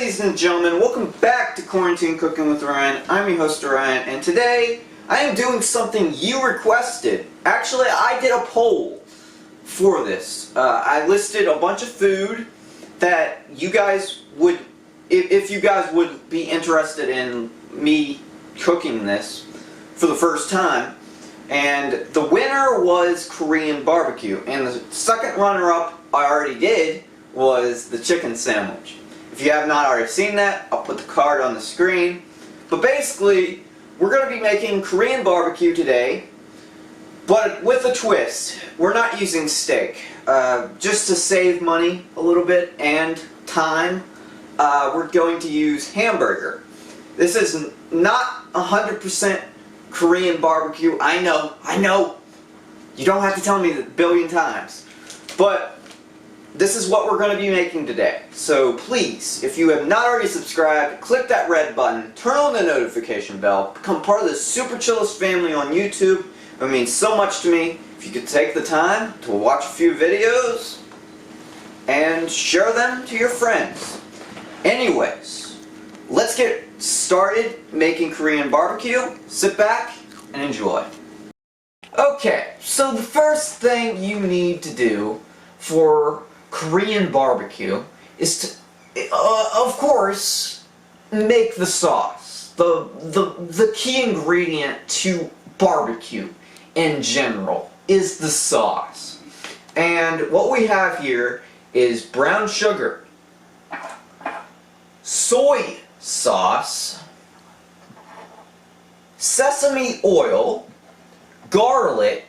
ladies and gentlemen, welcome back to Quarantine Cooking with Orion. I'm your host Orion, and today I am doing something you requested. Actually, I did a poll for this. I listed a bunch of food that you guys would, if you guys would be interested in me cooking this for the first time. And the winner was Korean barbecue, and the second runner-up I already did was the chicken sandwich. If you have not already seen that, I'll put the card on the screen. But basically, we're going to be making Korean barbecue today, but with a twist. We're not using steak. Just to save money a little bit and time, we're going to use hamburger. This is not 100% Korean barbecue. I know. You don't have to tell me a billion times. But this is what we're going to be making today. So please, if you have not already subscribed, click that red button, turn on the notification bell, become part of the Super Chillest family on YouTube. It means so much to me. If you could take the time to watch a few videos and share them to your friends. Anyways, let's get started making Korean barbecue. Sit back and enjoy. Okay, so the first thing you need to do for Korean barbecue is to, of course, make the sauce. The key ingredient to barbecue in general is the sauce. And what we have here is brown sugar, soy sauce, sesame oil, garlic,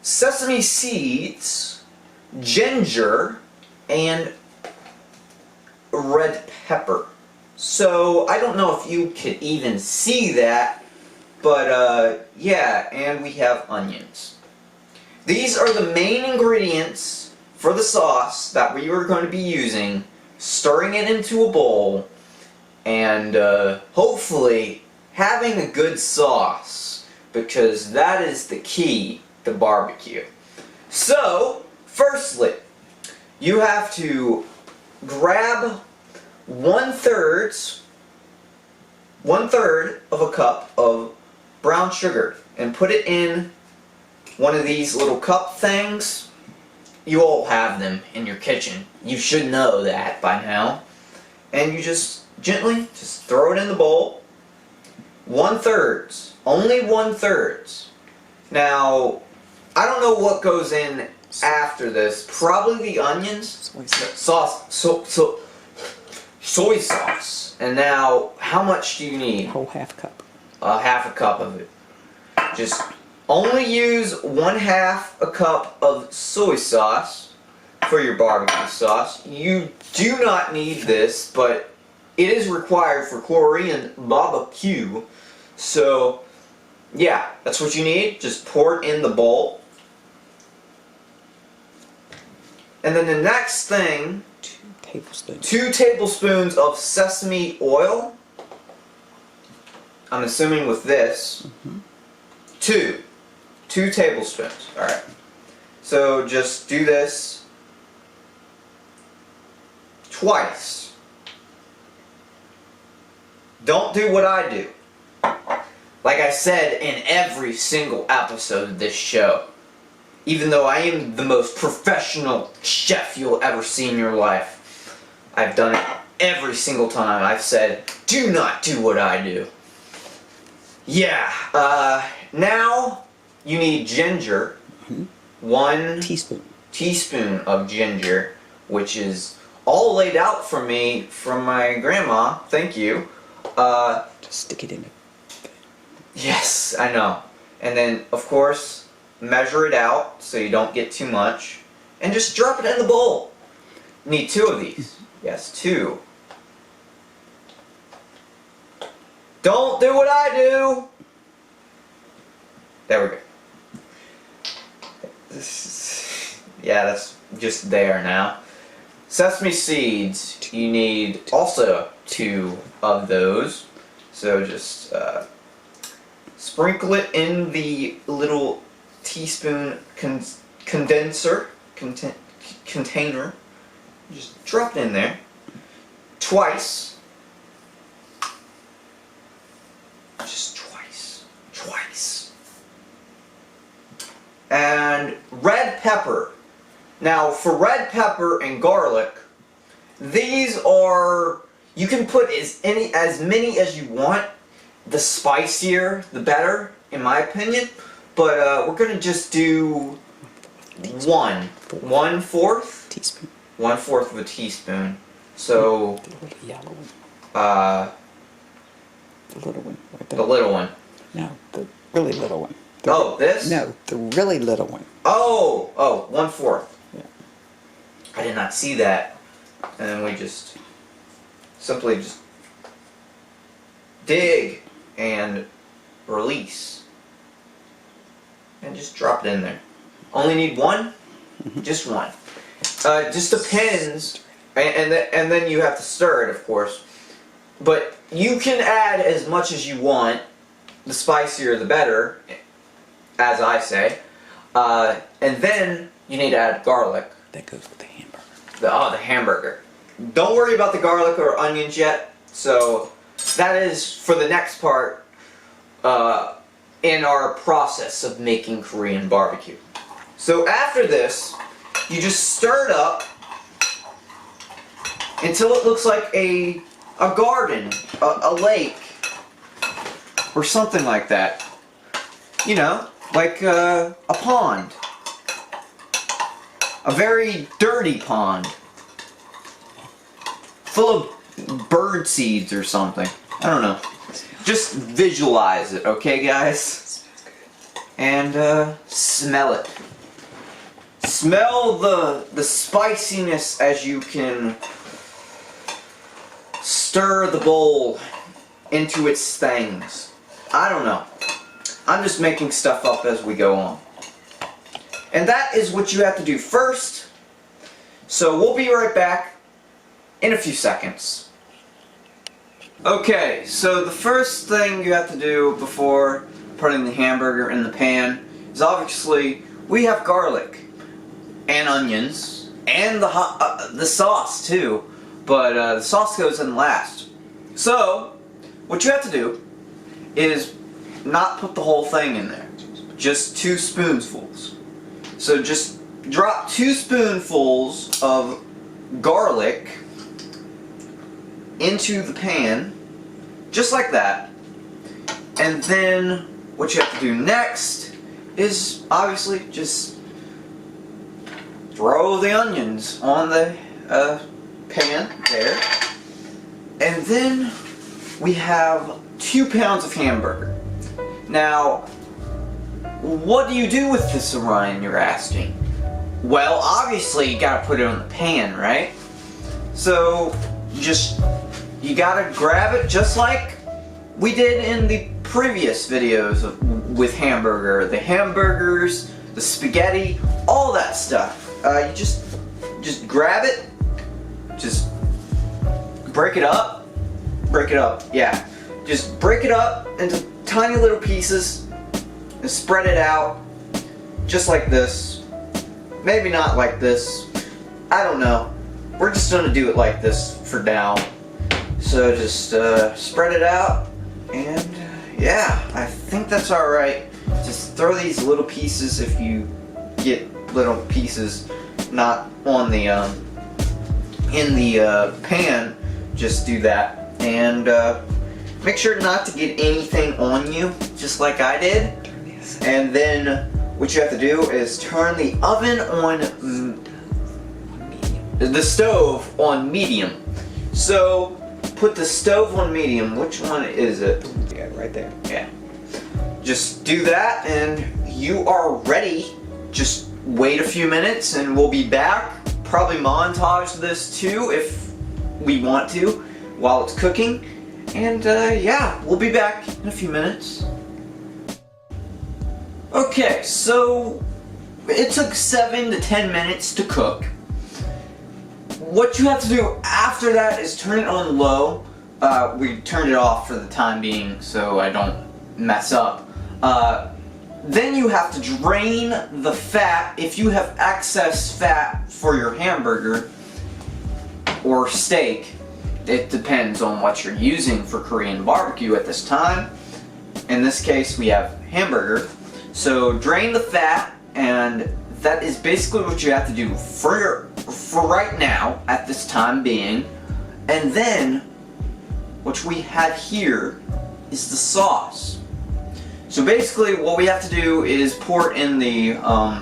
sesame seeds, ginger, and red pepper. So I don't know if you could even see that, but yeah, and we have onions. These are the main ingredients for the sauce that we are going to be using, stirring it into a bowl, and hopefully having a good sauce, because that is the key to barbecue. So firstly, you have to grab one third of a cup of brown sugar and put it in one of these little cup things. You all have them in your kitchen. You should know that by now. And you just gently throw it in the bowl. 1/3, only 1/3. Now, I don't know what goes in after this. Probably the onions, soy sauce. And now, how much do you need? Whole half cup. Half a cup of it. Just only use 1/2 a cup of soy sauce for your barbecue sauce. You do not need this, but it is required for Korean barbecue. So, yeah, that's what you need. Just pour it in the bowl. And then the next thing, 2 tablespoons of sesame oil. I'm assuming with this, 2 tablespoons. Alright. So just do this twice. Don't do what I do. Like I said in every single episode of this show, even though I am the most professional chef you'll ever see in your life, I've done it every single time. I've said, do not do what I do. Yeah, now you need ginger. 1 teaspoon of ginger, which is all laid out for me from my grandma. Thank you. Just stick it in it. Yes, I know. And then, of course, measure it out so you don't get too much. And just drop it in the bowl. You need 2 of these. Yes, 2. Don't do what I do! There we go. Yeah, that's just there now. Sesame seeds, you need also 2 of those. So just sprinkle it in the little teaspoon container. Just drop it in there. twice. Just twice. Twice. And red pepper. Now, for red pepper and garlic, these are, you can put as many as you want. The spicier, the better, in my opinion. But we're gonna just do one. 1/4 Teaspoon. 1/4 of a teaspoon. So, The little yellow one. The little one. Right there. the little one. No, the really little one. Oh, this? No, the really little one. Oh, 1/4. Yeah. I did not see that. And then we just simply just dig and release. And just drop it in there. Only need one? Just one. Just depends. And then you have to stir it, of course. But you can add as much as you want. The spicier the better, as I say. And then you need to add garlic. That goes with the hamburger. The hamburger. Don't worry about the garlic or onions yet. So that is for the next part in our process of making Korean barbecue. So after this, you just stir it up until it looks like a garden, a lake, or something like that. You know, like a pond. A very dirty pond. Full of bird seeds or something. I don't know. Just visualize it, okay guys? And smell it. Smell the spiciness as you can stir the bowl into its things. I don't know. I'm just making stuff up as we go on. And that is what you have to do first. So we'll be right back in a few seconds. Okay, so the first thing you have to do before putting the hamburger in the pan is obviously we have garlic and onions and the sauce too, but the sauce goes in last. So what you have to do is not put the whole thing in there, just 2 spoonfuls. So just drop 2 spoonfuls of garlic into the pan, just like that. And then what you have to do next is obviously just throw the onions on the pan there. And then we have 2 pounds of hamburger. Now, what do you do with this, Orion, you're asking? Well, obviously you gotta put it on the pan, right? So, you gotta grab it just like we did in the previous videos with hamburger. The hamburgers, the spaghetti, all that stuff. You just grab it, just break it up, yeah. Just break it up into tiny little pieces and spread it out just like this. Maybe not like this. I don't know. We're just gonna do it like this for now. So just spread it out, and yeah, I think that's alright. Just throw these little pieces if you get little pieces not on the in the pan. Just do that, and make sure not to get anything on you, just like I did. And then what you have to do is turn the oven on the stove on medium. So put the stove on medium. Which one is it? Yeah, right there. Yeah. Just do that and you are ready. Just wait a few minutes and we'll be back. Probably montage this too if we want to while it's cooking. And yeah, we'll be back in a few minutes. Okay, so it took 7 to 10 minutes to cook. What you have to do after that is turn it on low. We turned it off for the time being so I don't mess up. Then you have to drain the fat if you have excess fat for your hamburger or steak. it depends on what you're using for Korean barbecue at this time. In this case, we have hamburger. So drain the fat, and that is basically what you have to do for right now at this time being. And then what we have here is the sauce. So basically what we have to do is pour it in the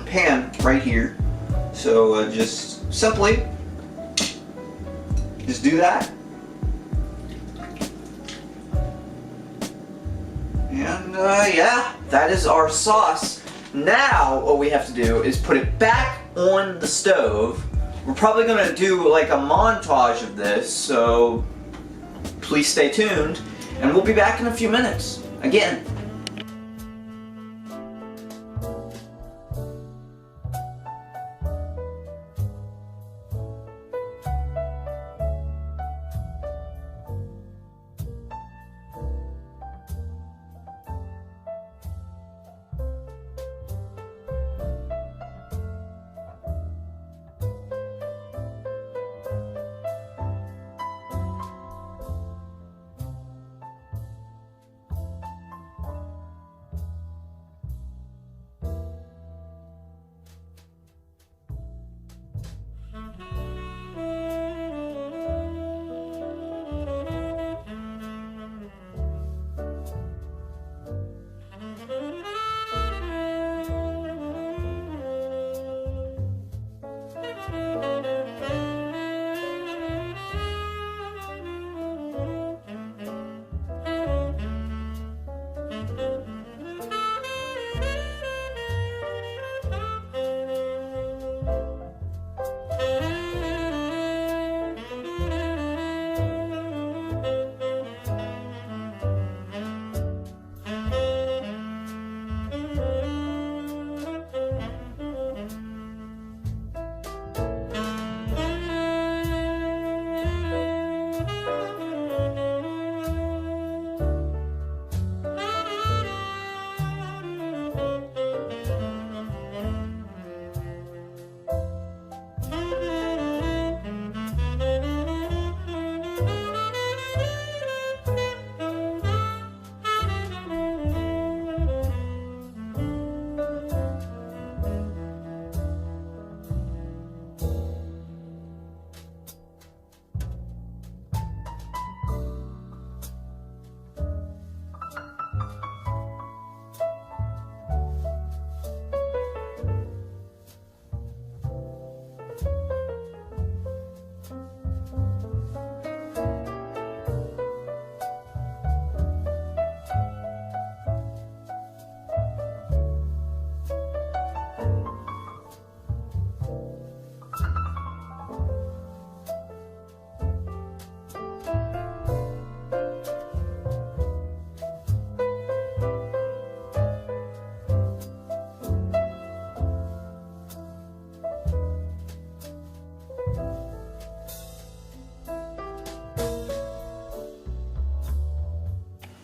pan right here. So just simply just do that. And yeah, that is our sauce. Now what we have to do is put it back on the stove. We're probably gonna do like a montage of this, so please stay tuned, and we'll be back in a few minutes. Again.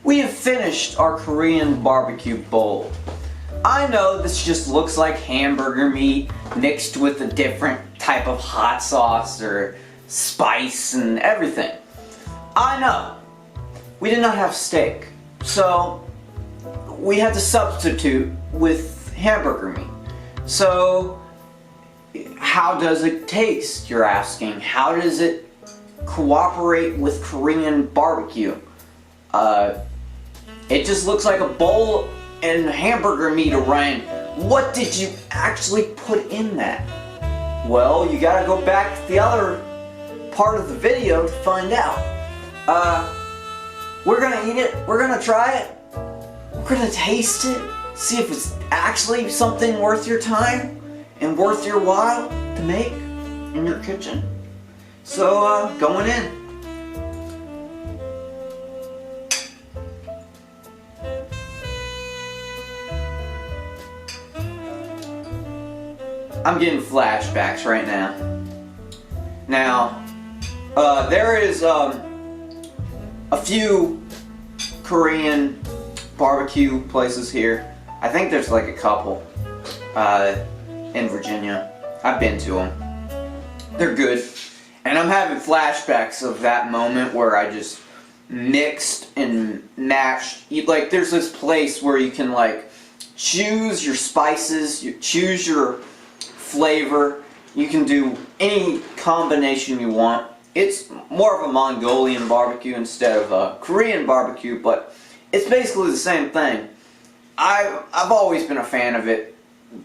We have finished our Korean barbecue bowl. I know this just looks like hamburger meat mixed with a different type of hot sauce or spice and everything. I know. We did not have steak, so we had to substitute with hamburger meat. So how does it taste, you're asking? How does it cooperate with Korean barbecue? It just looks like a bowl and hamburger meat, Orion. What did you actually put in that? Well, you gotta go back to the other part of the video to find out. We're gonna eat it, we're gonna try it, we're gonna taste it, see if it's actually something worth your time and worth your while to make in your kitchen. So, going in. I'm getting flashbacks right now. Now, there is a few Korean barbecue places here. I think there's like a couple in Virginia. I've been to them. They're good. And I'm having flashbacks of that moment where I just mixed and matched. Like, there's this place where you can, like, choose your spices, you choose your flavor. You can do any combination you want. It's more of a Mongolian barbecue instead of a Korean barbecue, but it's basically the same thing. I've always been a fan of it.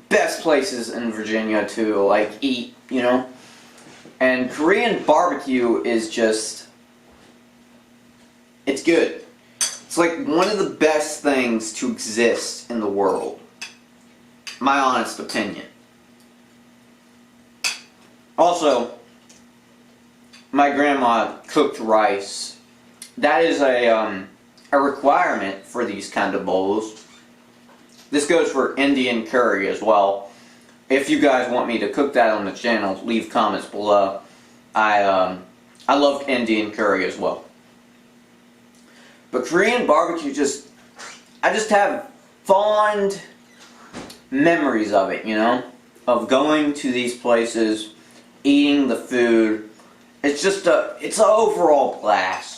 Best places in Virginia to, like, eat, you know? And Korean barbecue is just, it's good. It's like one of the best things to exist in the world. My honest opinion. Also, my grandma cooked rice. That is a requirement for these kind of bowls. This goes for Indian curry as well. If you guys want me to cook that on the channel, leave comments below. I love Indian curry as well. But Korean barbecue I just have fond memories of it, you know? Of going to these places, eating the food. It's just it's an overall blast.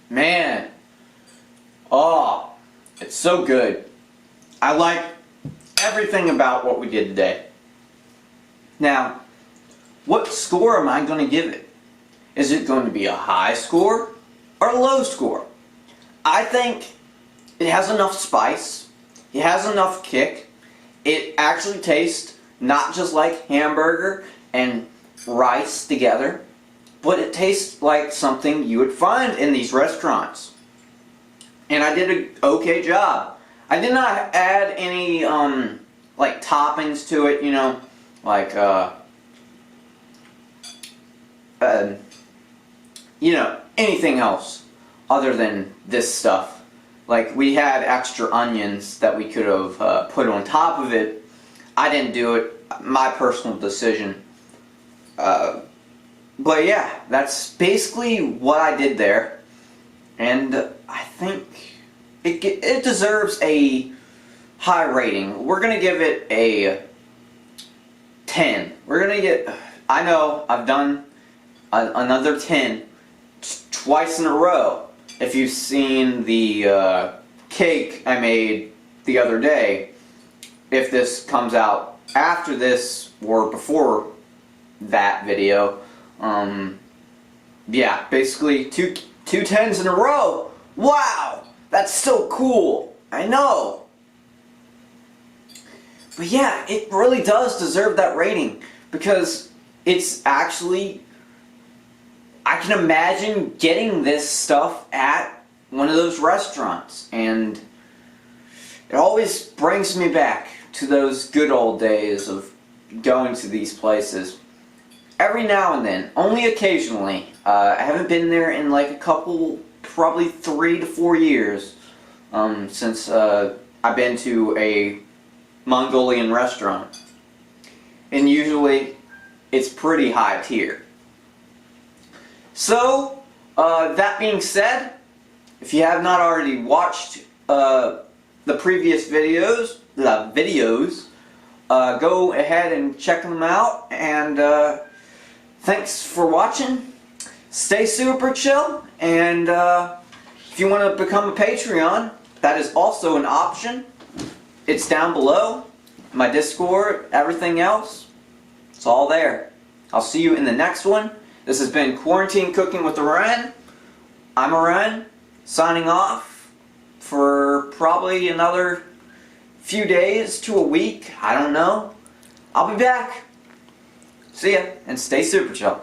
Man, oh, it's so good. I like everything about what we did today. Now, what score am I going to give it? Is it going to be a high score or a low score? I think it has enough spice. It has enough kick. It actually tastes not just like hamburger and rice together, but it tastes like something you would find in these restaurants. And I did an okay job. I did not add any like toppings to it, you know, like you know, anything else other than this stuff. Like, we had extra onions that we could have put on top of it. I didn't do it. My personal decision. But yeah, that's basically what I did there. And I think it deserves a high rating. We're going to give it a 10. We're going to get... I know, I've done another 10 twice in a row. If you've seen the cake I made the other day, if this comes out after this or before that video, yeah, basically two 10s in a row. Wow, that's so cool. I know. But yeah, it really does deserve that rating because it's actually, I can imagine getting this stuff at one of those restaurants, and it always brings me back to those good old days of going to these places. Every now and then, only occasionally. I haven't been there in like a couple, probably 3 to 4 years since I've been to a Mongolian restaurant. And usually, it's pretty high tier. So, that being said, if you have not already watched the previous videos, go ahead and check them out, and thanks for watching. Stay super chill, and if you want to become a Patreon, that is also an option. It's down below. My Discord, everything else, it's all there. I'll see you in the next one. This has been Quarantine Cooking with Orion. I'm Orion, signing off for probably another few days to a week. I don't know. I'll be back. See ya, and stay super chill.